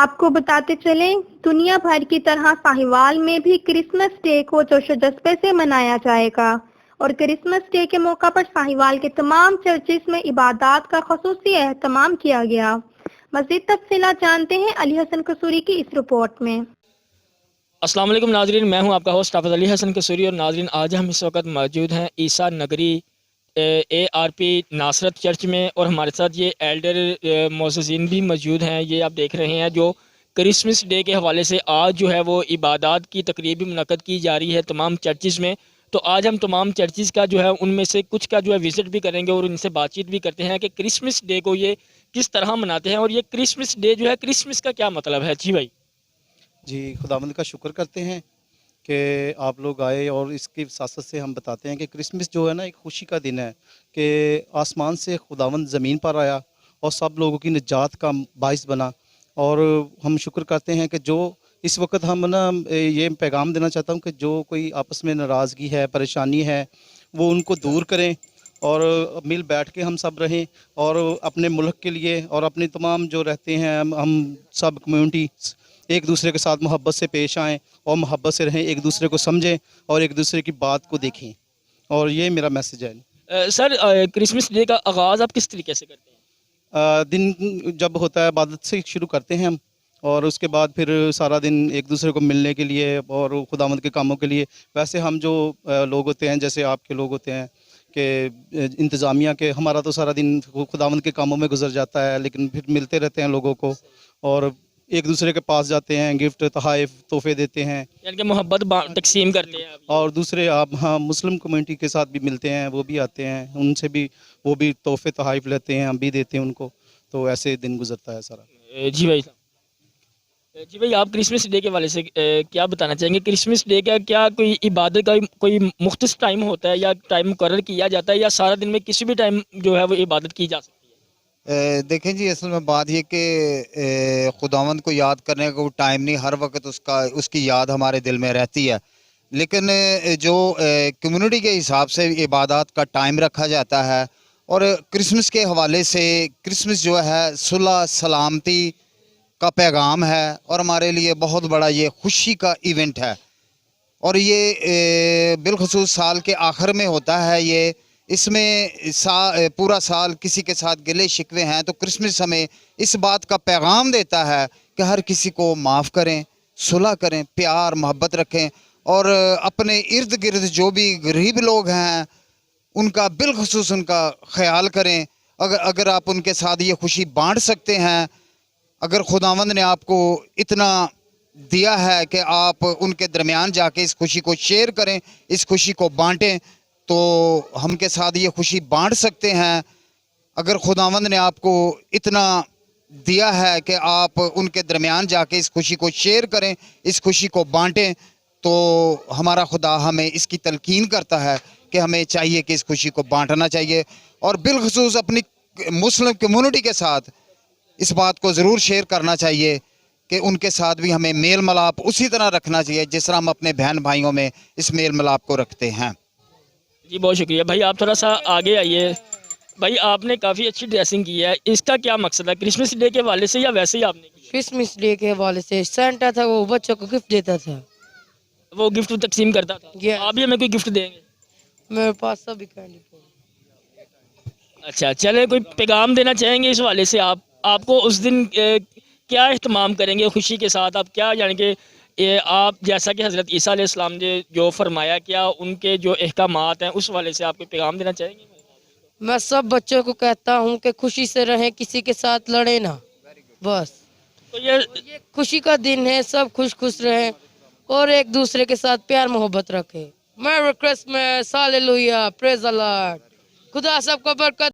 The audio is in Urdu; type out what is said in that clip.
آپ کو بتاتے چلیں دنیا بھر کی طرح ساہیوال میں بھی کرسمس ڈے کو جوش و جذبے سے منایا جائے گا اور کرسمس ڈے کے موقع پر ساہیوال کے تمام چرچز میں عبادات کا خصوصی اہتمام کیا گیا۔ مزید تفصیلات جانتے ہیں علی حسن قصوری کی اس رپورٹ میں۔ السلام علیکم ناظرین، میں ہوں آپ کا ہوسٹ حافظ علی حسن قصوری۔ اور ناظرین، آج ہم اس وقت موجود ہیں عیسیٰ نگری ARP ناصرت چرچ میں، اور ہمارے ساتھ یہ ایلڈر معززین بھی موجود ہیں۔ یہ آپ دیکھ رہے ہیں جو کرسمس ڈے کے حوالے سے آج جو ہے وہ عبادات کی تقریب بھی منعقد کی جا رہی ہے تمام چرچز میں۔ تو آج ہم تمام چرچز کا جو ہے ان میں سے کچھ کا جو ہے وزٹ بھی کریں گے اور ان سے بات چیت بھی کرتے ہیں کہ کرسمس ڈے کو یہ کس طرح مناتے ہیں اور یہ کرسمس ڈے جو ہے کرسمس کا کیا مطلب ہے۔ جی بھائی جی، خداوند کا شکر کرتے ہیں کہ آپ لوگ آئے، اور اس کی وساطت سے ہم بتاتے ہیں کہ کرسمس جو ہے نا ایک خوشی کا دن ہے کہ آسمان سے خداوند زمین پر آیا اور سب لوگوں کی نجات کا باعث بنا۔ اور ہم شکر کرتے ہیں کہ جو اس وقت ہم نا یہ پیغام دینا چاہتا ہوں کہ جو کوئی آپس میں ناراضگی ہے، پریشانی ہے، وہ ان کو دور کریں اور مل بیٹھ کے ہم سب رہیں، اور اپنے ملک کے لیے اور اپنے تمام جو رہتے ہیں ہم سب کمیونٹی ایک دوسرے کے ساتھ محبت سے پیش آئیں اور محبت سے رہیں، ایک دوسرے کو سمجھیں اور ایک دوسرے کی بات کو دیکھیں، اور یہ میرا میسیج ہے۔ سر، کرسمس ڈے کا آغاز آپ کس طریقے سے کرتے ہیں؟ دن جب ہوتا ہے عبادت سے شروع کرتے ہیں ہم، اور اس کے بعد پھر سارا دن ایک دوسرے کو ملنے کے لیے اور خداوند کے کاموں کے لیے۔ ویسے ہم جو لوگ ہوتے ہیں جیسے آپ کے لوگ ہوتے ہیں کہ انتظامیہ کے، ہمارا تو سارا دن خداوند کے کاموں میں گزر جاتا ہے، لیکن پھر ملتے رہتے ہیں لوگوں کو اور ایک دوسرے کے پاس جاتے ہیں، گفٹ تحائف تحفے دیتے ہیں، یعنی کہ محبت تقسیم کرتے ہیں آپ۔ اور دوسرے آپ ہاں مسلم کمیونٹی کے ساتھ بھی ملتے ہیں، وہ بھی آتے ہیں، ان سے بھی وہ بھی تحفے تحائف لیتے ہیں، ہم بھی دیتے ہیں ان کو، تو ایسے دن گزرتا ہے سارا۔ جی بھائی آپ کرسمس ڈے کے والے سے کیا بتانا چاہیں گے؟ کرسمس ڈے کا کیا کوئی عبادت کا کوئی مختص ٹائم ہوتا ہے یا ٹائم مقرر کیا جاتا ہے، یا سارا دن میں کسی بھی ٹائم جو ہے وہ عبادت کی جا سکتی ہے؟ دیکھیں جی، اصل میں بات یہ کہ خداوند کو یاد کرنے کا کوئی ٹائم نہیں، ہر وقت اس کی یاد ہمارے دل میں رہتی ہے، لیکن جو کمیونٹی کے حساب سے عبادات کا ٹائم رکھا جاتا ہے، اور کرسمس کے حوالے سے کرسمس جو ہے صلح سلامتی کا پیغام ہے، اور ہمارے لیے بہت بڑا یہ خوشی کا ایونٹ ہے، اور یہ بالخصوص سال کے آخر میں ہوتا ہے۔ یہ اس میں پورا سال کسی کے ساتھ گلے شکوے ہیں تو کرسمس ہمیں اس بات کا پیغام دیتا ہے کہ ہر کسی کو معاف کریں، صلح کریں، پیار محبت رکھیں، اور اپنے ارد گرد جو بھی غریب لوگ ہیں ان کا بالخصوص ان کا خیال کریں۔ اگر آپ ان کے ساتھ یہ خوشی بانٹ سکتے ہیں، اگر خداوند نے آپ کو اتنا دیا ہے کہ آپ ان کے درمیان جا کے اس خوشی کو شیئر کریں، اس خوشی کو بانٹیں، تو ہم کے ساتھ یہ خوشی بانٹ سکتے ہیں۔ اگر خداوند نے آپ کو اتنا دیا ہے کہ آپ ان کے درمیان جا کے اس خوشی کو شیئر کریں، اس خوشی کو بانٹیں، تو ہمارا خدا ہمیں اس کی تلقین کرتا ہے کہ ہمیں چاہیے کہ اس خوشی کو بانٹنا چاہیے، اور بالخصوص اپنی مسلم کمیونٹی کے ساتھ اس بات کو ضرور شیئر کرنا چاہیے کہ ان کے ساتھ بھی ہمیں میل ملاپ اسی طرح رکھنا چاہیے جس طرح ہم اپنے بہن بھائیوں میں اس میل ملاپ کو رکھتے ہیں۔ جی بہت شکریہ بھائی، آپ تھوڑا سا آگے آئیے۔ بھائی آپ نے کافی اچھی ڈریسنگ کی ہے، اس کا کیا مقصد ہے؟ کرسمس ڈے کے حوالے سے یا ویسے ہی آپ نے کی؟ کرسمس ڈے کے حوالے سے سینٹا تھا، وہ بچوں کو گفٹ دیتا تھا، وہ گفٹ تقسیم کرتا تھا، Yes. آپ بھی ہمیں کوئی گفٹ دیں گے؟ میرے پاس سبھی کینڈی اچھا چلے، کوئی پیغام دینا چاہیں گے اس حوالے سے؟ آپ کو اس دن کیا اہتمام کریں گے خوشی کے ساتھ؟ آپ کیا یعنی کہ آپ جیسا کہ حضرت عیسیٰ علیہ السلام نے جو فرمایا، کیا ان کے جو احکامات ہیں اس حوالے سے آپ کو پیغام دینا چاہیں گے؟ میں سب بچوں کو کہتا ہوں کہ خوشی سے رہیں، کسی کے ساتھ لڑیں نہ، بس تو یہ یہ خوشی کا دن ہے، سب خوش خوش رہیں اور ایک دوسرے کے ساتھ پیار محبت رکھیں۔ میری کرسمس، ہاللویا، پریز دی لارڈ۔ خدا سب کو برکت